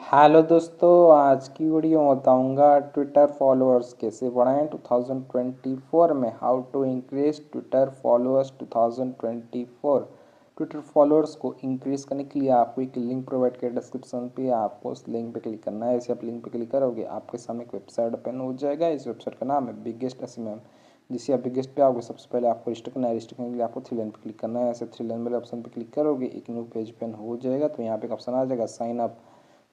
Hello दोस्तों, आज की वीडियो में बताऊंगा ट्विटर फॉलोअर्स कैसे बढ़ाएं 2024 में। How to increase Twitter followers 2024। Twitter followers को इंक्रीज करने के लिए आपको एक लिंक प्रोवाइड किया डिस्क्रिप्शन पे, आपको उस लिंक पे क्लिक करना है। ऐसे आप लिंक पे क्लिक करोगे आपके सामने एक वेबसाइट ओपन हो जाएगा। इस वेबसाइट का नाम है बिगेस्ट एसएमएम। जिससे आप बिगेस्ट पे आओगे सबसे पहले आपको रजिस्टर करना है। रजिस्टर करने के लिए आपको थ्री लाइन पे क्लिक करना है। ऐसे थ्री लाइन वाले ऑप्शन पे क्लिक करोगे एक न्यू पेज ओपन हो जाएगा। तो यहाँ पे एक ऑप्शन आ जाएगा साइन अप।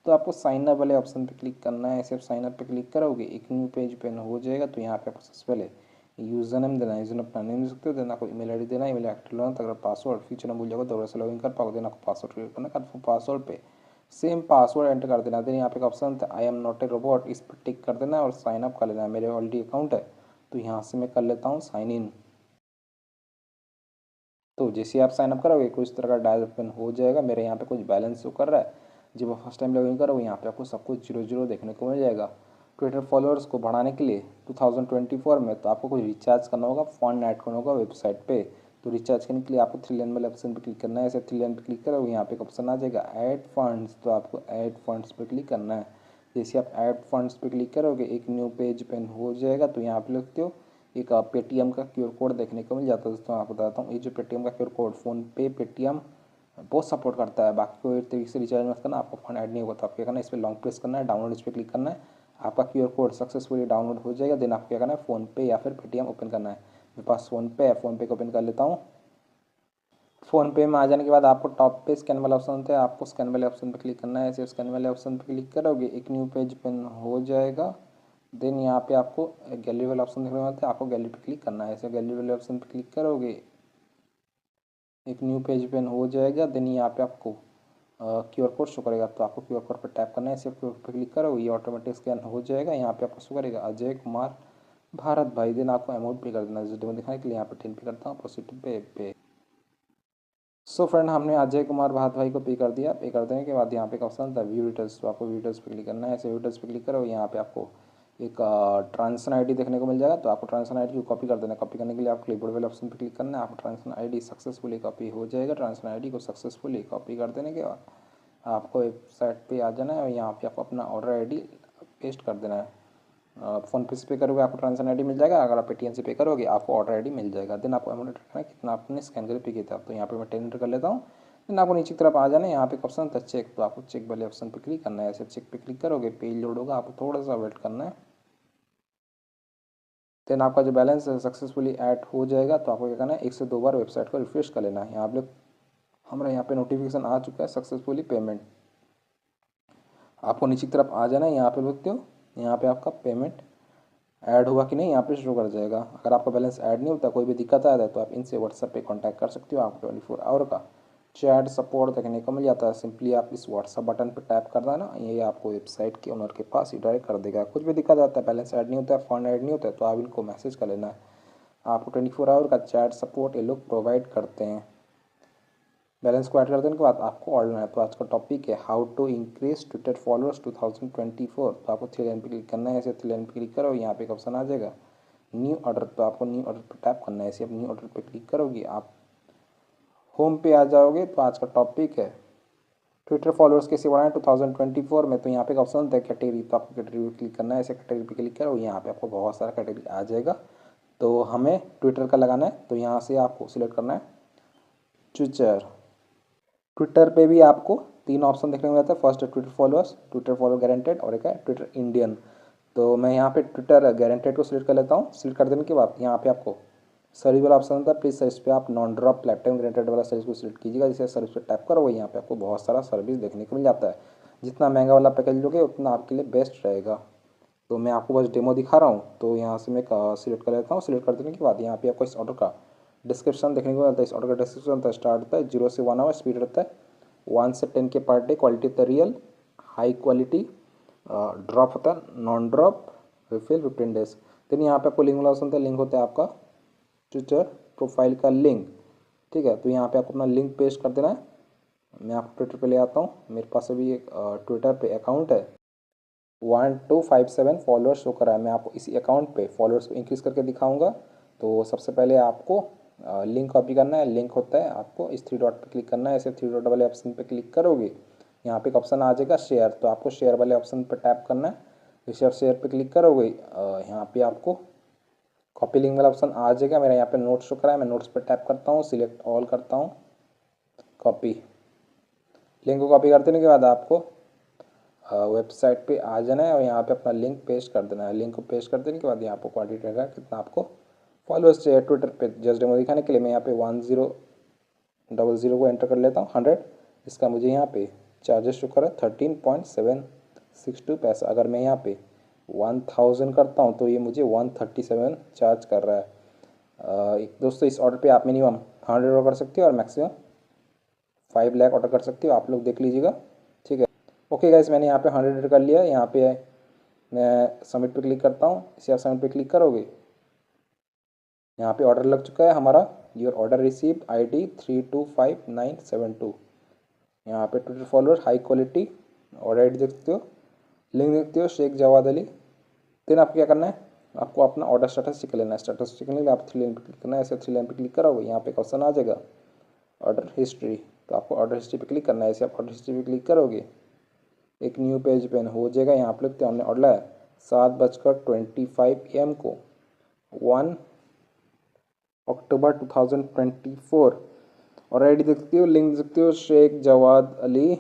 तो आपको साइन अप वाले ऑप्शन पे क्लिक करना है। ऐसे आप साइन अप पे क्लिक करोगे एक न्यू पेज ओपन हो जाएगा। तो यहाँ पे आपको सबसे पहले यूजर नेम देना है। यूजर नेम अपना नेम दे सकते हो, देना आपको ईमेल आईडी देना है। ईमेल एक्टिव लेना, अगर पासवर्ड फ्यूचर में भूल जाओगे दोबारा से लॉगिन कर पाओगे। देना आपको पासवर्ड क्रिएट करना है। पासवर्ड पे सेम पासवर्ड एंटर कर देना। देन यहाँ पे एक ऑप्शन था I am not a robot, इस पर टिक कर देना और साइन अप कर लेना है। मेरे ऑलरेडी अकाउंट है तो यहाँ से मैं कर लेता हूँ साइन इन। तो जैसे आप साइन अप करोगे कुछ तरह का डायल ओपन हो जाएगा। मेरे यहाँ पे कुछ बैलेंस शो कर रहा है। जब आप फर्स्ट टाइम लॉगिन करोगे यहाँ पे आपको सब कुछ जीरो जीरो देखने को मिल जाएगा। ट्विटर फॉलोअर्स को बढ़ाने के लिए 2024 में तो आपको कुछ रिचार्ज करना होगा, फंड ऐड करना होगा वेबसाइट पे। तो रिचार्ज करने के लिए आपको थ्री लाइन वाले ऑप्शन पर क्लिक करना है। ऐसे थ्री लाइन पर क्लिक करोगे यहाँ पे एक ऑप्शन आ जाएगा ऐड फंड्स। तो आपको ऐड फंड्स पर क्लिक करना है। जैसे आप ऐड फंड्स पर क्लिक करोगे एक न्यू पेज ओपन हो जाएगा। तो यहाँ पे लिखते हो एक पेटीएम का क्यूआर कोड देखने को मिल जाता है। दोस्तों आपको बताता हूँ, ये जो पेटीएम का क्यूआर कोड फ़ोनपे पेटीएम बहुत सपोर्ट करता है। बाकी कोई तरीके से रिचार्ज मत करना, आपको फंड ऐड नहीं होगा। तो आप क्या करना है, इस पर लॉन्ग प्रेस करना है, डाउनलोड इस पर क्लिक करना है। आपका क्यूआर कोड सक्सेसफुली डाउनलोड हो जाएगा। देन आपको क्या करना है, फ़ोनपे या फिर पेटीएम ओपन करना है। मेरे पास फ़ोनपे है, फ़ोनपे को ओपन कर लेता हूँ। फ़ोनपे में आ जाने के बाद आपको टॉप पे स्कैन वाला ऑप्शन होता है, आपको स्कैन वाले ऑप्शन पर क्लिक करना है। ऐसे स्कैन वाले ऑप्शन पर क्लिक करोगे एक न्यू पेज ओपन हो जाएगा। देन यहाँ पे आपको गैलरी वाला ऑप्शन देखने को मिलता है, आपको गैलरी पे क्लिक करना है। ऐसे गैलरी वाले ऑप्शन पे क्लिक करोगे एक न्यू पेज ओपन हो जाएगा। देन यहाँ पे आपको क्यूआर कोड शो करेगा। तो आपको क्यूआर कोड पर टैप करना है। ऐसे क्यूआर पे क्लिक करोगे ये ऑटोमेटिक स्कैन हो जाएगा। यहाँ पे आपको शो करेगा अजय कुमार भारत भाई। देन आपको अमाउंट पे कर देना है। डेमो दिखाने के लिए यहाँ पे 10 पे करता हूँ, प्रोसीड पे। सो फ्रेंड, हमने अजय कुमार भारत भाई को पे कर दिया। पे कर देने के बाद यहाँ पे एक ऑप्शन था व्यू डिटेल्स। तो आपको व्यू डिटेल्स पे क्लिक करना है। ऐसे व्यू डिटेल्स पे क्लिक करो, यहाँ पे आपको एक ट्रांजेक्शन आईडी देखने को मिल जाएगा। तो आपको ट्रांजेक्शन आईडी को कॉपी कर देना है। कॉपी करने के लिए आपको क्लिपबोर्ड वाले ऑप्शन पे क्लिक करना है। आपको ट्रांजेक्शन आईडी सक्सेसफुली कॉपी हो जाएगा। ट्रांजेक्शन आईडी को सक्सेसफुली कॉपी कर देने के बाद आपको वेबसाइट पे आ जाना है और यहाँ पे आपको अपना ऑर्डर आईडी पेस्ट कर देना है। फ़ोनपे से पे करोगे आपको ट्रांजेक्शन आईडी मिल जाएगा। अगर आप पेटीएम से पे करोगे आपको ऑर्डर आईडी मिल जाएगा। देन आपको अमाउंट रखना है कितना आपने स्कैन करके पे किया था। तो यहाँ पे मैं 10 एंटर कर लेता हूँ। देन आपको नीचे की तरफ आ जाना है। यहाँ पे एक ऑप्शन था चेक। तो आपको चेक वाले ऑप्शन पे क्लिक करना है। ऐसे चेक पे क्लिक करोगे पेज लोड होगा, आपको थोड़ा सा वेट करना है। देन आपका जो बैलेंस है सक्सेसफुली ऐड हो जाएगा। तो आपको क्या करना है, एक से दो बार वेबसाइट को रिफ्रेश कर लेना है। यहाँ आप लोग हमारा यहाँ पे नोटिफिकेशन आ चुका है सक्सेसफुली पेमेंट। आपको नीचे की तरफ आ जाना है। यहाँ पे देखते हो यहाँ पे आपका पेमेंट ऐड हुआ कि नहीं यहाँ पे शो कर जाएगा। अगर आपका बैलेंस ऐड नहीं होता, कोई भी दिक्कत आता है तो आप इनसे व्हाट्सएप पे कांटेक्ट कर सकते हो। आपको 24 आवर का चैट सपोर्ट देखने को मिल जाता है। सिंपली आप इस व्हाट्सएप बटन पे टैप कर देना, ये आपको वेबसाइट के ओनर के पास ही डायरेक्ट कर देगा। कुछ भी दिक्कत आता है, बैलेंस ऐड नहीं होता है, फंड ऐड नहीं होता है, तो आप इनको मैसेज कर लेना है। आपको 24 आवर का चैट सपोर्ट ये लोग प्रोवाइड करते हैं। बैलेंस को ऐड कर देने के बाद आपको ऑर्डर है। तो आज का टॉपिक है how to increase Twitter followers 2024। तो आपको थ्री लाइन पे क्लिक करना है। ऐसे थ्री लाइन पे क्लिक करो, यहाँ पे एक ऑप्शन आ जाएगा न्यू ऑर्डर। तो आपको न्यू ऑर्डर पे टैप करना है। ऐसे आप न्यू ऑर्डर पे क्लिक करोगे आप होम पे आ जाओगे। तो आज का टॉपिक है ट्विटर फॉलोअर्स कैसे बढ़ाएं 2024 में। तो यहाँ पे एक ऑप्शन होता है कैटेगरी। तो आपको कैटेगरी पे क्लिक करना है। ऐसे कैटेगरी पे क्लिक करो, यहाँ पे आपको बहुत सारा कैटेगरी आ जाएगा। तो हमें ट्विटर का लगाना है। तो यहाँ से आपको सिलेक्ट करना है ट्विटर। ट्विटर पे भी आपको तीन ऑप्शन देखने को मिलता है। फर्स्ट है Twitter followers, Twitter follow guaranteed और एक है ट्विटर इंडियन। तो मैं यहाँ पे ट्विटर गारंटेड को सिलेक्ट कर लेता हूँ। सिलेक्ट कर देने के बाद यहाँ पे आपको सर्विस वाला ऑप्शन होता है, प्लीज़ सर्विस पे आप non drop life time guaranteed वाला सर्विस को सिलेक्ट कीजिएगा। जैसे सर्विस पे टैप करोगे यहाँ पे आपको बहुत सारा सर्विस देखने को मिल जाता है। जितना महंगा वाला पैकेज लोगे उतना आपके लिए बेस्ट रहेगा। तो मैं आपको बस डेमो दिखा रहा हूँ। तो यहाँ से मैं सिलेक्ट कर लेता हूँ। सिलेक्ट कर देने के बाद यहाँ पे आपको इस ऑर्डर का डिस्क्रिप्शन देखने को मिलता है। इस ऑर्डर का डिस्क्रिप्शन होता है, स्टार्ट होता है 0 से 1 आवर, स्पीड रहता है 1 से 10 के पर डे, क्वालिटी होता है रियल, हाई क्वालिटी, ड्रॉप होता है non drop, refill 15 days. Then यहाँ पे आपको लिंक वाला ऑप्शन होता है। लिंक होता है आपका ट्विटर प्रोफाइल का लिंक। ठीक है, तो यहाँ पे आपको अपना लिंक पेस्ट कर देना है। मैं आपको ट्विटर पे ले आता हूँ। मेरे पास अभी एक ट्विटर पे अकाउंट है 1257 फॉलोअर्स शो करा है। मैं आपको इसी अकाउंट पे फॉलोअर्स को इंक्रीज़ करके दिखाऊंगा। तो सबसे पहले आपको लिंक कॉपी करना है। लिंक होता है आपको इस थ्री डॉट पे क्लिक करना है। ऐसे थ्री डॉट वाले ऑप्शन पे क्लिक करोगे यहाँ पे एक ऑप्शन आ जाएगा शेयर, तो आपको शेयर वाले ऑप्शन पर टैप करना है। शेयर पे क्लिक करोगे, यहाँ पे आपको कॉपी लिंक वाला ऑप्शन आ जाएगा। मेरा यहाँ पे नोट्स शो करा है, मैं नोट्स पर टैप करता हूँ, सिलेक्ट ऑल करता हूँ, कॉपी। लिंक को कॉपी कर देने के बाद आपको वेबसाइट पे आ जाना है और यहाँ पे अपना लिंक पेस्ट कर देना है। लिंक को पेस्ट कर देने के बाद यहाँ पर क्वांटिटी रहेगा कितना आपको फॉलोअर्स चाहिए ट्विटर पे। जस्ट डेमो दिखाने के लिए मैं यहाँ पे 1000 को एंटर कर लेता हूँ 100। इसका मुझे यहाँ पे चार्जेस शो कर रहा है 13.762 पैसा। अगर मैं यहाँ पे 1000 करता हूँ तो ये मुझे 137 चार्ज कर रहा है। दोस्तों इस ऑर्डर पे आप मिनिमम 100 ऑर्डर कर सकते हो और मैक्सिमम 5 लाख ऑर्डर कर सकते हो, आप लोग देख लीजिएगा, ठीक है। ओके गाइस, मैंने यहाँ पे 100 ऑर्डर कर लिया। यहाँ पे मैं सबमिट पे क्लिक करता हूँ। इसे आप सबमिट पे क्लिक करोगे, यहाँ पे ऑर्डर लग चुका है हमारा। Your order received ID 325972। यहाँ पे Twitter follower high quality, order ID देख सकते हो, लिंक देखते हो शेख जवाद अली। देन आपको क्या करना है, आपको अपना ऑर्डर स्टेटस चेक लेना है। स्टेटस चेक करने के लिए आप 3 लाइन पे क्लिक करना है। ऐसे 3 लाइन पे क्लिक करोगे, यहाँ पे एक ऑप्शन आ जाएगा ऑर्डर हिस्ट्री, तो आपको ऑर्डर हिस्ट्री पे क्लिक करना है। ऐसे आप ऑर्डर हिस्ट्री पे क्लिक करोगे, एक न्यू पेज पे हो जाएगा। यहाँ पे लिखते हैं हमने ऑर्डर है 7:25 AM को 1 अक्टूबर 2024। और ID देखते हो, लिंक देखते हो Sheikh Jawad Ali,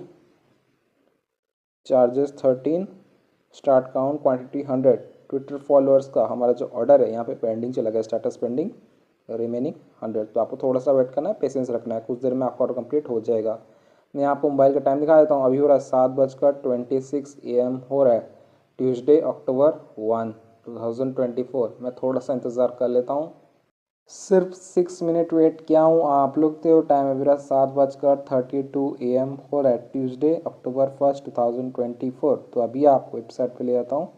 charges 13, start count quantity 100। Twitter followers का हमारा जो ऑर्डर है यहाँ पे पेंडिंग चला गया, स्टेटस पेंडिंग, रिमेनिंग 100। तो आपको थोड़ा सा वेट करना है, पेशेंस रखना है, कुछ देर में आपका ऑर्डर कंप्लीट हो जाएगा। मैं आपको मोबाइल का टाइम दिखा देता हूँ। अभी हो रहा है 7:26 AM हो रहा है, ट्यूसडे October 1, 2024। मैं थोड़ा सा इंतज़ार कर लेता हूँ, सिर्फ 6 मिनट वेट किया हूँ। आप लोग तो टाइम अभी रहा 7:32 AM हो रहा है, ट्यूसडे October 1, 2024। तो अभी आपको वेबसाइट पे ले जाता हूँ।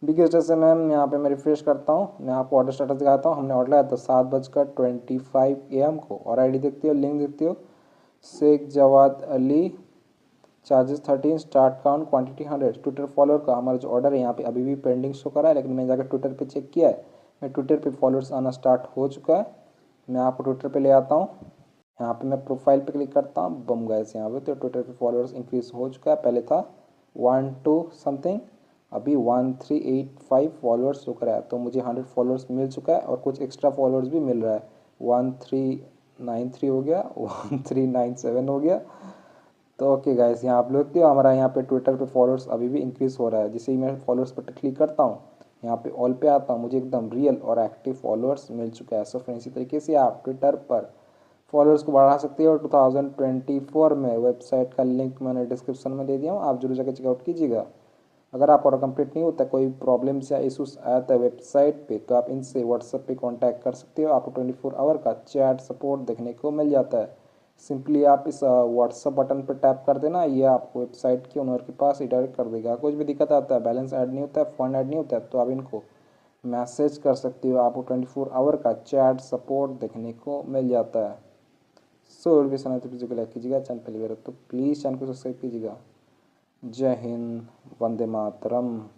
बिगेस्ट जैसे मैम यहाँ पे मैं रिफ्रेश करता हूँ, मैं आपको ऑर्डर स्टेटस दिखाता हूँ। हमने ऑर्डर आया था 7:25 AM को, और ID देखते हो, लिंक देखते हो Sheikh Jawad Ali, charges 13, start count quantity 100। Twitter follower का हमारा जो ऑर्डर है यहाँ पे अभी भी पेंडिंग शो करा है, लेकिन मैं जाकर ट्विटर पे चेक किया है, मैं ट्विटर पे फॉलोअर्स आना स्टार्ट हो चुका है। मैं आपको ट्विटर पे ले आता हूँ। यहाँ पे मैं प्रोफाइल पे क्लिक करता हूँ, बम गाइस यहाँ पे तो ट्विटर पे फॉलोअर्स इंक्रीज हो चुका है। पहले था 12 समथिंग, अभी 1385 फॉलोअर्स शो करा है। तो मुझे 100 फॉलोअर्स मिल चुका है और कुछ एक्स्ट्रा फॉलोअर्स भी मिल रहा है। 1393 हो गया, 1397 हो गया। तो ओके गाइस, यहाँ आप लोग देखते हो हमारा यहाँ पे ट्विटर पे फॉलोअर्स अभी भी इंक्रीज हो रहा है। जैसे ही मैं फॉलोअर्स पर क्लिक करता हूँ, यहाँ पे ऑल पे आता हूँ, मुझे एकदम रियल और एक्टिव फॉलोअर्स मिल चुका है। सो फ्रेंड्स, इसी तरीके से आप ट्विटर पर फॉलोअर्स को बढ़ा सकते हो। 2024 में वेबसाइट का लिंक मैंने डिस्क्रिप्शन में दे दिया हूँ, आप जरूर जाकर चेकआउट कीजिएगा। अगर आप ऑर्डर कंप्लीट नहीं होता, कोई प्रॉब्लम्स या इशूज आता है वेबसाइट पे, तो आप इनसे व्हाट्सएप पे कांटेक्ट कर सकते हो। आपको 24 आवर का चैट सपोर्ट देखने को मिल जाता है। सिंपली आप इस व्हाट्सएप बटन पर टैप कर देना, ये आपको वेबसाइट के ओनर के पास रिडायरेक्ट कर देगा। कुछ भी दिक्कत आता है, बैलेंस ऐड नहीं होता है, फंड ऐड नहीं होता है, तो आप इनको मैसेज कर सकते हो। आपको 24 आवर का चैट सपोर्ट देखने को मिल जाता है। सो भी सुना तो वीडियो को लाइक कीजिएगा, चैनल पहली बार तो प्लीज़ चैनल को सब्सक्राइब कीजिएगा। जय हिंद, वंदे मातरम।